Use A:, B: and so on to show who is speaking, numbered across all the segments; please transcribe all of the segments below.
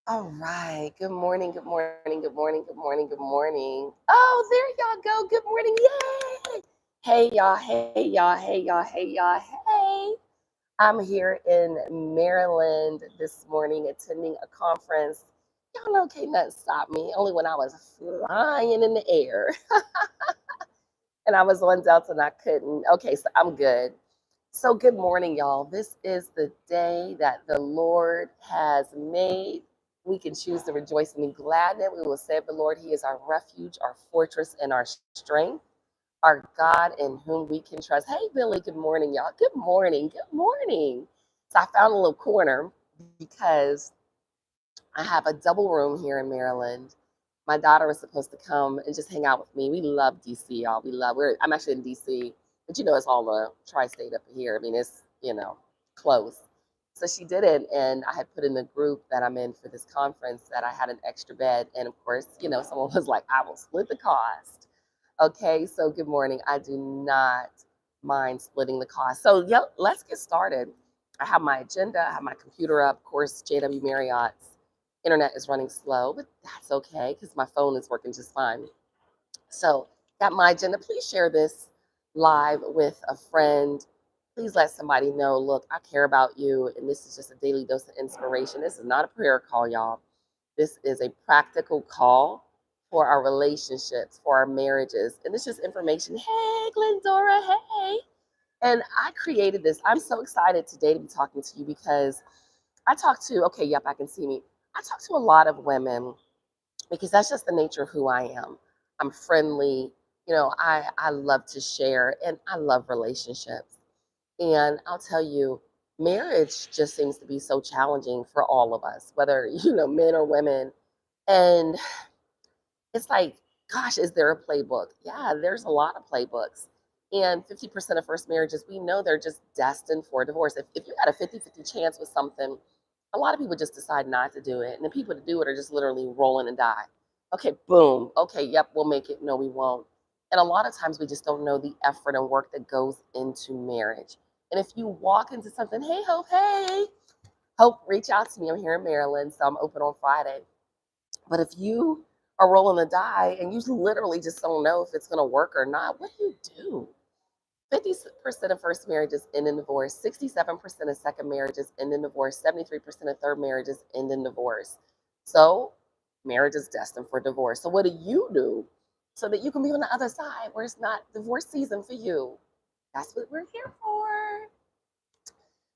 A: All right. Good morning. Good morning. Good morning. Good morning. Good morning. Oh, there y'all go. Good morning. Yay. Hey y'all. Hey y'all. Hey y'all. Hey y'all. Hey. I'm here in Maryland this morning attending a conference. Y'all know can't nothing stop me. Only when I was flying in the air and I was on Delta and I couldn't. Okay, so I'm good. So good morning, y'all. This is the day that the Lord has made. We can choose to rejoice and be glad in it. We will say of the Lord, He is our refuge, our fortress, and our strength, our God in whom we can trust. Hey, Billy, good morning, y'all. Good morning. Good morning. So I found a little corner because I have a double room here in Maryland. My daughter was supposed to come and just hang out with me. We love DC, y'all. I'm actually in DC, but it's all the tri-state up here. I mean, it's, close. So she did it, and I had put in the group that I'm in for this conference that I had an extra bed. And of course, someone was like, I will split the cost. Okay, so good morning. I do not mind splitting the cost. So, yep, let's get started. I have my agenda, I have my computer up. Of course, JW Marriott's internet is running slow, but that's okay because my phone is working just fine. So, got my agenda. Please share this live with a friend. Please let somebody know, look, I care about you, and this is just a daily dose of inspiration. This is not a prayer call, y'all. This is a practical call for our relationships, for our marriages. And it's just information. Hey, Glendora, hey. And I created this. I'm so excited today to be talking to you because I talk to, okay, yep, I can see me. I talk to a lot of women because that's just the nature of who I am. I'm friendly. I love to share and I love relationships. And I'll tell you, marriage just seems to be so challenging for all of us, whether, men or women. And it's like, gosh, is there a playbook? Yeah, there's a lot of playbooks. And 50% of first marriages, we know they're just destined for divorce. If you had a 50-50 chance with something, a lot of people just decide not to do it. And the people that do it are just literally rolling and die. Okay, boom. Okay, yep, we'll make it. No, we won't. And a lot of times we just don't know the effort and work that goes into marriage. And if you walk into something, hey, Hope, hey, Hope, reach out to me. I'm here in Maryland, so I'm open on Friday. But if you are rolling the die and you literally just don't know if it's going to work or not, what do you do? 50% of first marriages end in divorce, 67% of second marriages end in divorce, 73% of third marriages end in divorce. So, marriage is destined for divorce. So, what do you do so that you can be on the other side where it's not divorce season for you? That's what we're here for.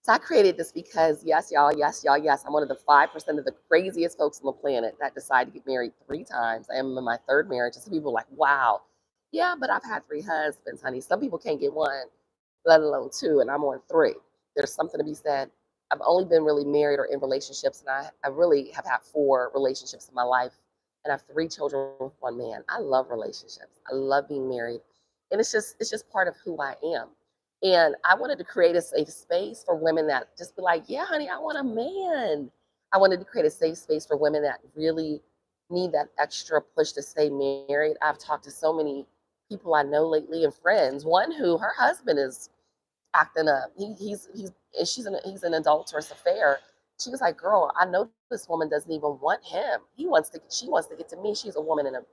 A: So I created this because, yes, y'all, yes, y'all, yes, I'm one of the 5% of the craziest folks on the planet that decide to get married 3 times. I am in my third marriage. And some people are like, wow, yeah, but I've had 3 husbands, honey. Some people can't get one, let alone two, and I'm on three. There's something to be said. I've only been really married or in relationships, and I really have had 4 relationships in my life, and I have 3 children with one man. I love relationships. I love being married, and it's just part of who I am. And I wanted to create a safe space for women that just be like, yeah, honey, I want a man. I wanted to create a safe space for women that really need that extra push to stay married. I've talked to so many people I know lately and friends. One who her husband is acting up. He's and he's an adulterous affair. She was like, girl, I know this woman doesn't even want him. She wants to get to me. She's a woman in a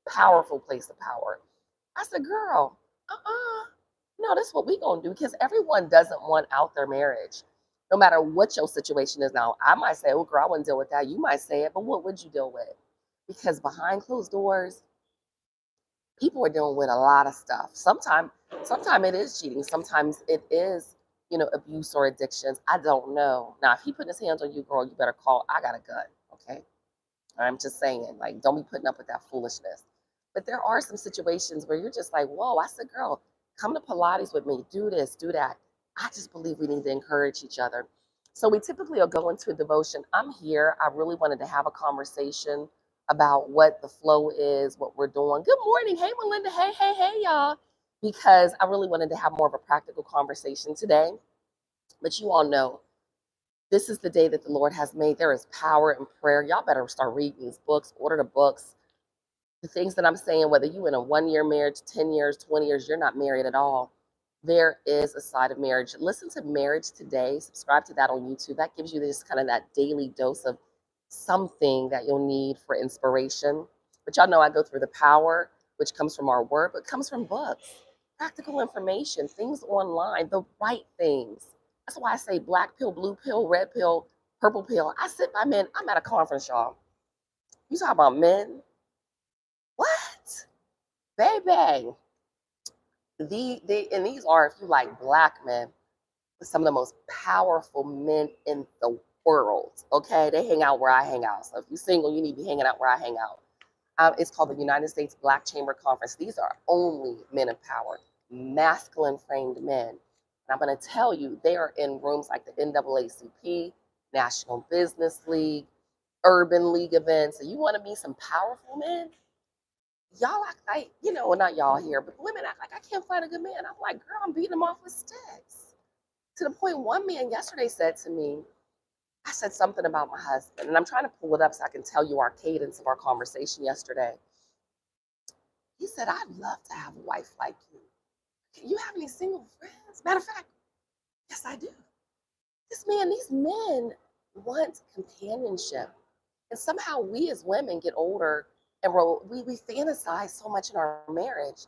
A: powerful place of power. I said, girl, no, that's what we gonna do because everyone doesn't want out their marriage. No matter what your situation is now. I might say, oh girl, I wouldn't deal with that. You might say it, but what would you deal with? Because behind closed doors, people are dealing with a lot of stuff. Sometimes it is cheating. Sometimes it is, abuse or addictions. I don't know. Now, if he put his hands on you, girl, you better call. I got a gun. Okay. I'm just saying, like, don't be putting up with that foolishness. But there are some situations where you're just like, whoa, I said, girl, come to Pilates with me. Do this, do that. I just believe we need to encourage each other. So we typically will go into a devotion. I'm here. I really wanted to have a conversation about what the flow is, what we're doing. Good morning. Hey, Melinda. Hey, hey, hey, y'all. Because I really wanted to have more of a practical conversation today. But you all know this is the day that the Lord has made. There is power in prayer. Y'all better start reading these books, order the books. The things that I'm saying, whether you in a 1 year marriage, 10 years, 20 years, you're not married at all. There is a side of marriage. Listen to Marriage Today. Subscribe to that on YouTube. That gives you this kind of that daily dose of something that you'll need for inspiration. But y'all know I go through the power, which comes from our word, but comes from books, practical information, things online, the right things. That's why I say black pill, blue pill, red pill, purple pill. I sit by men. I'm at a conference, y'all. You talk about men? What? Baby. And these are, if you like black men, some of the most powerful men in the world. Okay, they hang out where I hang out. So if you're single, you need to be hanging out where I hang out. It's called the United States Black Chamber Conference. These are only men of power, masculine framed men. And I'm going to tell you, they are in rooms like the NAACP, National Business League, Urban League events. So you want to meet some powerful men? Y'all act like, well, not y'all here, but women act like I can't find a good man. I'm like, girl, I'm beating them off with sticks. To the point one man yesterday said to me, I said something about my husband, and I'm trying to pull it up so I can tell you our cadence of our conversation yesterday. He said, I'd love to have a wife like you. Do you have any single friends? Matter of fact, yes, I do. These men want companionship. And somehow we as women get older and we fantasize so much in our marriage.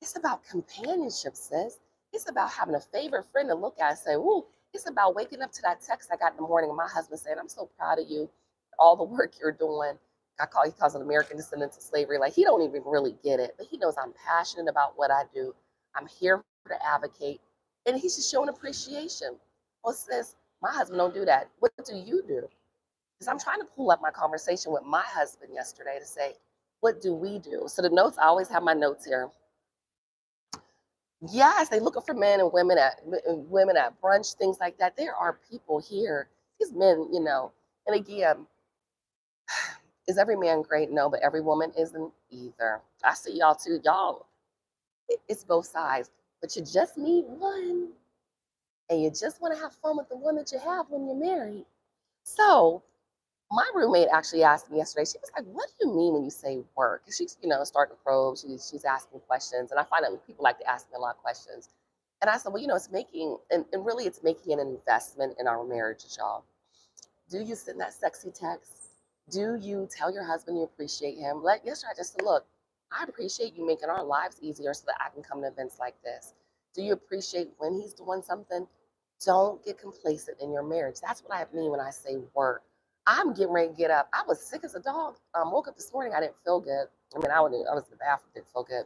A: It's about companionship, sis. It's about having a favorite friend to look at and say, ooh, it's about waking up to that text I got in the morning and my husband saying, I'm so proud of you, all the work you're doing. He calls it American Descendants of Slavery. Like, he don't even really get it, but he knows I'm passionate about what I do. I'm here to advocate. And he's just showing appreciation. Well, sis, my husband don't do that. What do you do? Because I'm trying to pull up my conversation with my husband yesterday to say, what do we do? So the notes, I always have my notes here. Yes, they looking for men and women at brunch, things like that. There are people here. These men, and again, is every man great? No, but every woman isn't either. I see y'all too. Y'all, it's both sides. But you just need one. And you just want to have fun with the one that you have when you're married. So my roommate actually asked me yesterday, she was like, what do you mean when you say work? Because she's, starting to probe, she's asking questions. And I find that people like to ask me a lot of questions. And I said, well, it's making, and really it's making an investment in our marriages, y'all. Do you send that sexy text? Do you tell your husband you appreciate him? Yesterday I just said, look, I appreciate you making our lives easier so that I can come to events like this. Do you appreciate when he's doing something? Don't get complacent in your marriage. That's what I mean when I say work. I'm getting ready to get up. I was sick as a dog. Woke up this morning. I didn't feel good. I was in the bathroom. Didn't feel good.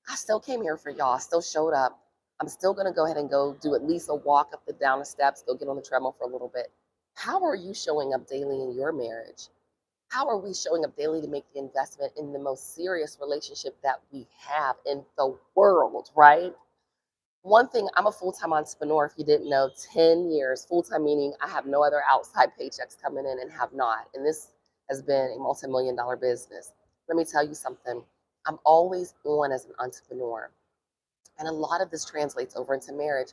A: I still came here for y'all. Still showed up. I'm still going to go ahead and go do at least a walk up and down the steps. Go get on the treadmill for a little bit. How are you showing up daily in your marriage? How are we showing up daily to make the investment in the most serious relationship that we have in the world, right? One thing, I'm a full-time entrepreneur, if you didn't know, 10 years, full-time meaning I have no other outside paychecks coming in and have not. And this has been a multi-million-dollar business. Let me tell you something. I'm always on as an entrepreneur. And a lot of this translates over into marriage.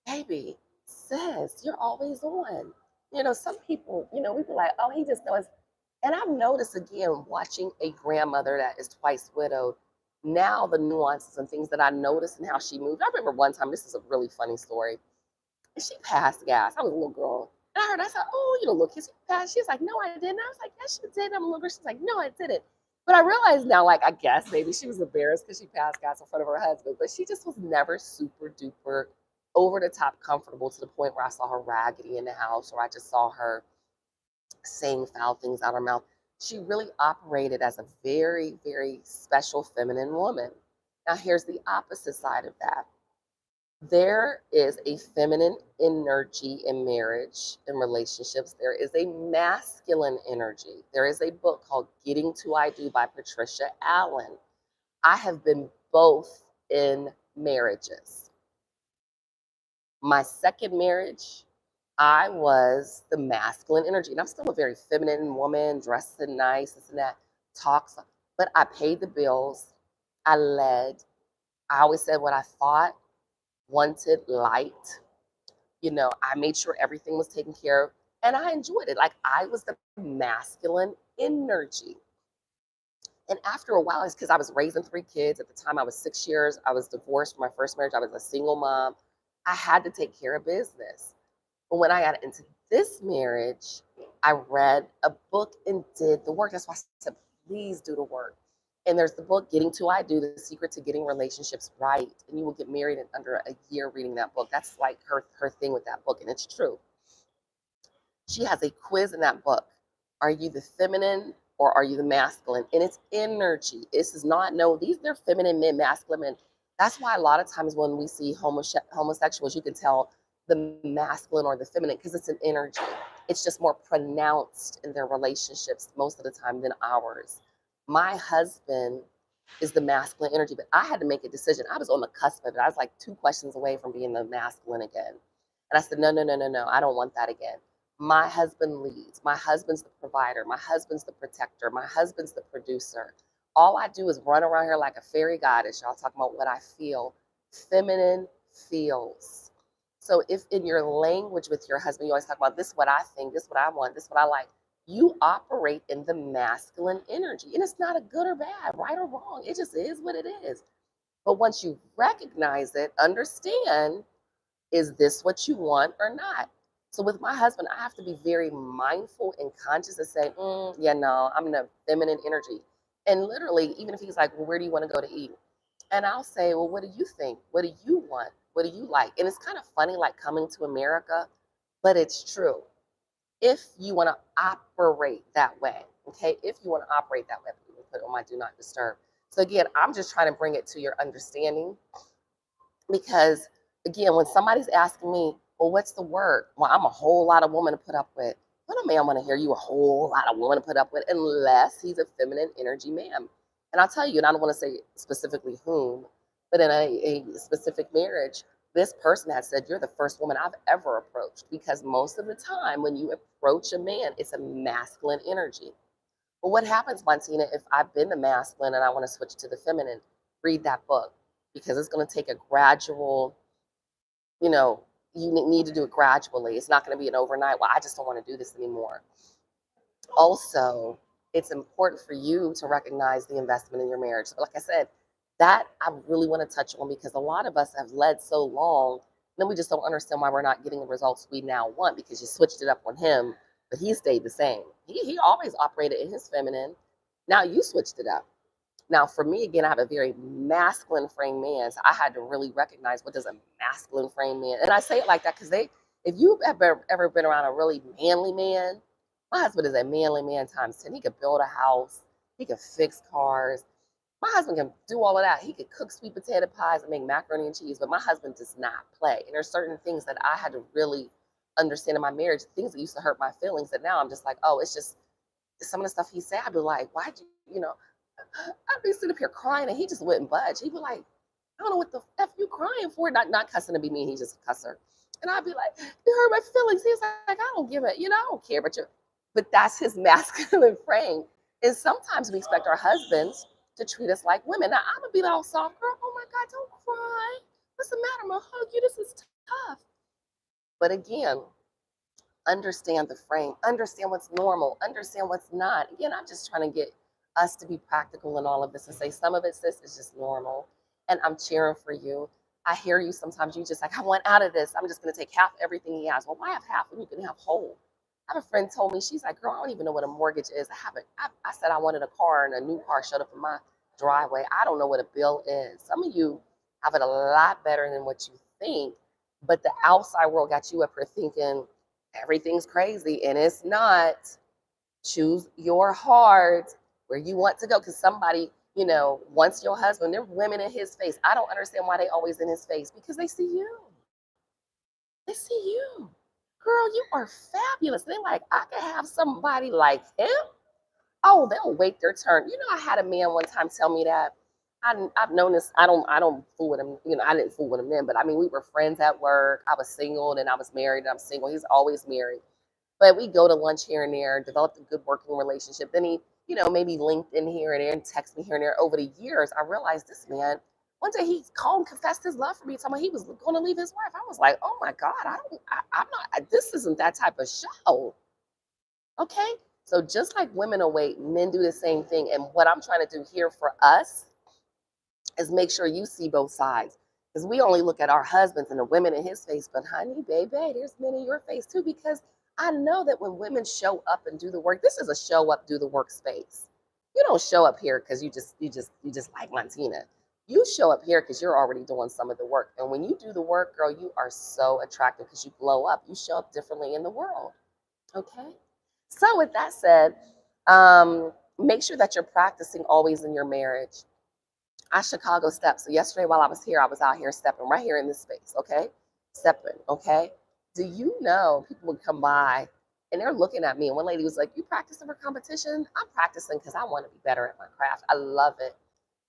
A: Baby, sis, you're always on. Some people, we be like, oh, he just knows. And I've noticed again, watching a grandmother that is twice widowed, now the nuances and things that I noticed and how she moved. I remember one time, this is a really funny story. And she passed gas. I was a little girl. And I said, oh, little kid, she passed. She's like, no, I didn't. I was like, yes, you did. I'm a little girl. She's like, no, I didn't. But I realized now, I guess maybe she was embarrassed because she passed gas in front of her husband. But she just was never super duper over the top comfortable to the point where I saw her raggedy in the house or I just saw her saying foul things out of her mouth. She really operated as a very, very special feminine woman. Now, here's the opposite side of that. There is a feminine energy in marriage and relationships. There is a masculine energy. There is a book called Getting to I Do by Patricia Allen. I have been both in marriages. My second marriage, I was the masculine energy. And I'm still a very feminine woman, dressing nice, this and that, talks. But I paid the bills. I led. I always said what I thought, wanted, liked. I made sure everything was taken care of. And I enjoyed it. Like, I was the masculine energy. And after a while, it's because I was raising 3 kids. At the time, I was 6 years. I was divorced from my first marriage. I was a single mom. I had to take care of business. But when I got into this marriage, I read a book and did the work. That's why I said, please do the work. And there's the book, Getting to I Do, The Secret to Getting Relationships Right. And you will get married in under a year reading that book. That's like her thing with that book. And it's true. She has a quiz in that book. Are you the feminine or are you the masculine? And it's energy. This is not, no, they're feminine men, masculine men. That's why a lot of times when we see homosexuals, you can tell the masculine or the feminine because it's an energy. It's just more pronounced in their relationships most of the time than ours. My husband is the masculine energy, but I had to make a decision. I was on the cusp of it. I was like 2 questions away from being the masculine again. And I said, no, no, no, no, no. I don't want that again. My husband leads. My husband's the provider. My husband's the protector. My husband's the producer. All I do is run around here like a fairy goddess. Y'all talking about what I feel. Feminine feels. So if in your language with your husband, you always talk about this is what I think, this is what I want, this is what I like. You operate in the masculine energy. And it's not a good or bad, right or wrong. It just is what it is. But once you recognize it, understand, is this what you want or not? So with my husband, I have to be very mindful and conscious and say, yeah, no, I'm in a feminine energy. And literally, even if he's like, well, where do you want to go to eat? And I'll say, well, what do you think? What do you want? What do you like? And it's kind of funny, like coming to America, but it's true. If you want to operate that way, okay? If you want to operate that way, I'm going to put it on my do not disturb. So again, I'm just trying to bring it to your understanding because again, when somebody's asking me, well, what's the word? Well, I'm a whole lot of woman to put up with. But a man want to hear you a whole lot of woman to put up with unless he's a feminine energy man. And I'll tell you, and I don't want to say specifically whom, but in a specific marriage, this person has said, you're the first woman I've ever approached because most of the time when you approach a man, it's a masculine energy. But what happens, Montina, if I've been the masculine and I want to switch to the feminine? Read that book because it's going to take a gradual, you know, you need to do it gradually. It's not going to be an overnight, well, I just don't want to do this anymore. Also, it's important for you to recognize the investment in your marriage. Like I said, that I really want to touch on because a lot of us have led so long, then we just don't understand why we're not getting the results we now want because you switched it up on him, but he stayed the same. He always operated in his feminine. Now you switched it up. Now, for me, again, I have a very masculine frame man, so I had to really recognize what does a masculine frame man. And I say it like that because if you've ever been around a really manly man, my husband is a manly man times 10. He could build a house, he could fix cars. My husband can do all of that. He could cook sweet potato pies and make macaroni and cheese, but my husband does not play. And there's certain things that I had to really understand in my marriage, things that used to hurt my feelings that now I'm just like, oh, it's just some of the stuff he said. I'd be like, why'd you know, I'd be sitting up here crying and he just wouldn't budge. He'd be like, I don't know what the F you crying for. Not cussing to be mean, he's just a cusser. And I'd be like, you hurt my feelings. He's like, I don't give it, I don't care, but that's his masculine frame. And sometimes we expect our husbands to treat us like women. Now I'm gonna be all soft, girl. Oh my God, don't cry. What's the matter? I'm gonna hug you. This is tough. But again, understand the frame, understand what's normal, understand what's not. Again, I'm just trying to get us to be practical in all of this and say some of it, sis, is just normal. And I'm cheering for you. I hear you sometimes. You just like, I want out of this. I'm just going to take half everything he has. Well, why have half when you can have whole? I have a friend told me, she's like, girl, I don't even know what a mortgage is. I said I wanted a car and a new car showed up in my driveway. I don't know what a bill is. Some of you have it a lot better than what you think, but the outside world got you up here thinking everything's crazy, and it's not. Choose your heart where you want to go, because somebody, wants your husband. There are women in his face. I don't understand why they always in his face, because they see you. They see you. Girl, you are fabulous. They're like, I could have somebody like him. Oh, they'll wait their turn. I had a man one time tell me that. I've known this. I don't fool with him. I didn't fool with him then, but I mean, we were friends at work. I was single, and I was married, and I'm single. He's always married. But we go to lunch here and there, developed a good working relationship. Then he, maybe linked in here and there and text me here and there. Over the years, I realized this man, one day he called and confessed his love for me, telling me he was going to leave his wife. I was like, oh my God, I'm not, this isn't that type of show. Okay? So just like women await, men do the same thing. And what I'm trying to do here for us is make sure you see both sides. Because we only look at our husbands and the women in his face, but honey, baby, there's men in your face too, because I know that when women show up and do the work, this is a show up, do the work space. You don't show up here because you just like Montina. You show up here because you're already doing some of the work. And when you do the work, girl, you are so attractive because you glow up. You show up differently in the world. Okay. So with that said, make sure that you're practicing always in your marriage. I Chicago step. So yesterday while I was here, I was out here stepping right here in this space, okay? Stepping, okay? Do you know people would come by and they're looking at me, and one lady was like, "You practicing for competition?" I'm practicing because I want to be better at my craft. I love it.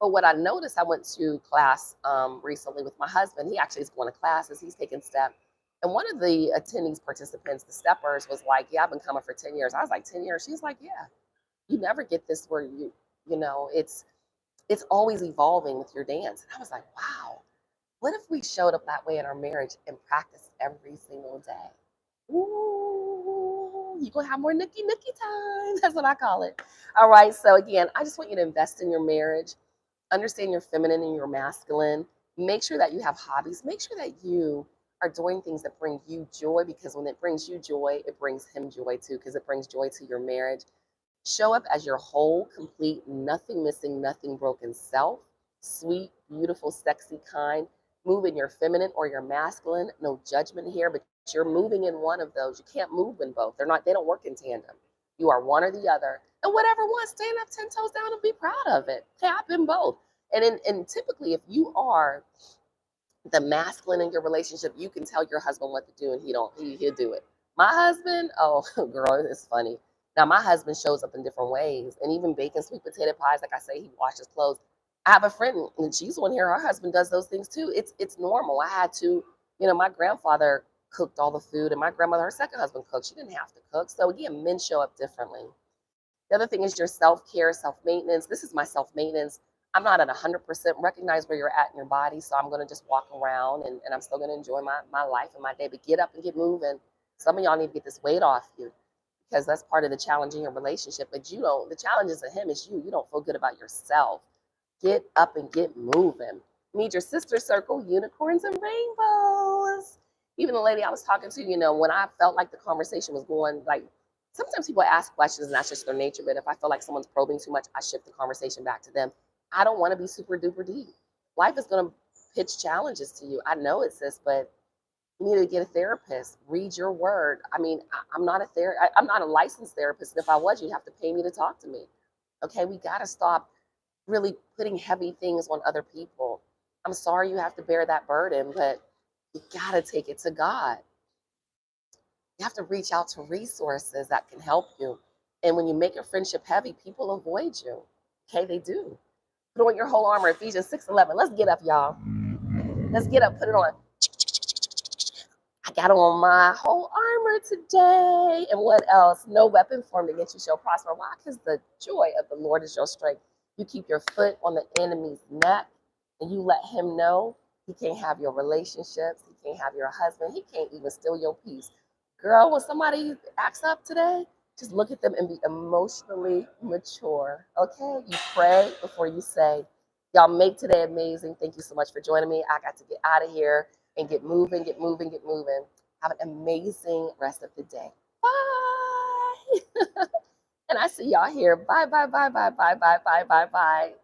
A: But what I noticed, I went to class recently with my husband. He actually is going to classes. He's taking step. And one of the attendees, participants, the steppers, was like, "Yeah, I've been coming for 10 years." I was like, 10 years? She's like, "Yeah, you never get this where it's always evolving with your dance." And I was like, wow, what if we showed up that way in our marriage and practiced every single day? Ooh, you're gonna have more nookie nookie time. That's what I call it. All right. So again, I just want you to invest in your marriage, understand your feminine and your masculine. Make sure that you have hobbies. Make sure that you are doing things that bring you joy, because when it brings you joy, it brings him joy too, because it brings joy to your marriage. Show up as your whole, complete, nothing missing, nothing broken self. Sweet, beautiful, sexy, kind. Move in your feminine or your masculine. No judgment here, but you're moving in one of those. You can't move in both. They don't work in tandem. You are one or the other. And whatever one, stand up 10 toes down and be proud of it. Tap in both. And typically, if you are the masculine in your relationship, you can tell your husband what to do and he'll do it. My husband, oh girl, it's funny. Now my husband shows up in different ways, and even baking sweet potato pies, like I say, he washes clothes. I have a friend and she's on here, her husband does those things too. It's normal. I had to, my grandfather cooked all the food, and my grandmother, her second husband, cooked. She didn't have to cook. So again, men show up differently. The other thing is your self-care, self-maintenance. This is my self-maintenance. I'm not at 100% recognize where you're at in your body, so I'm going to just walk around, and I'm still going to enjoy my life and my day, but get up and get moving. Some of y'all need to get this weight off you, because that's part of the challenge in your relationship. But you don't, the challenge isn't him, it's you. You don't feel good about yourself. Get up and get moving. Meet your sister circle, unicorns and rainbows. Even the lady I was talking to, when I felt like the conversation was going, like, sometimes people ask questions and that's just their nature. But if I feel like someone's probing too much, I shift the conversation back to them. I don't want to be super duper deep. Life is going to pitch challenges to you. I know it, sis, but you need to get a therapist. Read your word. I mean, I'm not I'm not a licensed therapist. And if I was, you'd have to pay me to talk to me. Okay, we got to stop really putting heavy things on other people. I'm sorry you have to bear that burden, but you got to take it to God. You have to reach out to resources that can help you. And when you make a friendship heavy, people avoid you. Okay, they do. Put on your whole armor, Ephesians 6:11. Let's get up, y'all. Let's get up, put it on. I got on my whole armor today. And what else? No weapon formed against you shall prosper. Why? Because the joy of the Lord is your strength. You keep your foot on the enemy's neck, and you let him know he can't have your relationships. He can't have your husband. He can't even steal your peace. Girl, when somebody acts up today, just look at them and be emotionally mature. Okay? You pray before you say. Y'all make today amazing. Thank you so much for joining me. I got to get out of here and get moving, get moving, get moving. Have an amazing rest of the day. Bye. And I see y'all here. Bye, bye, bye, bye, bye, bye, bye, bye, bye.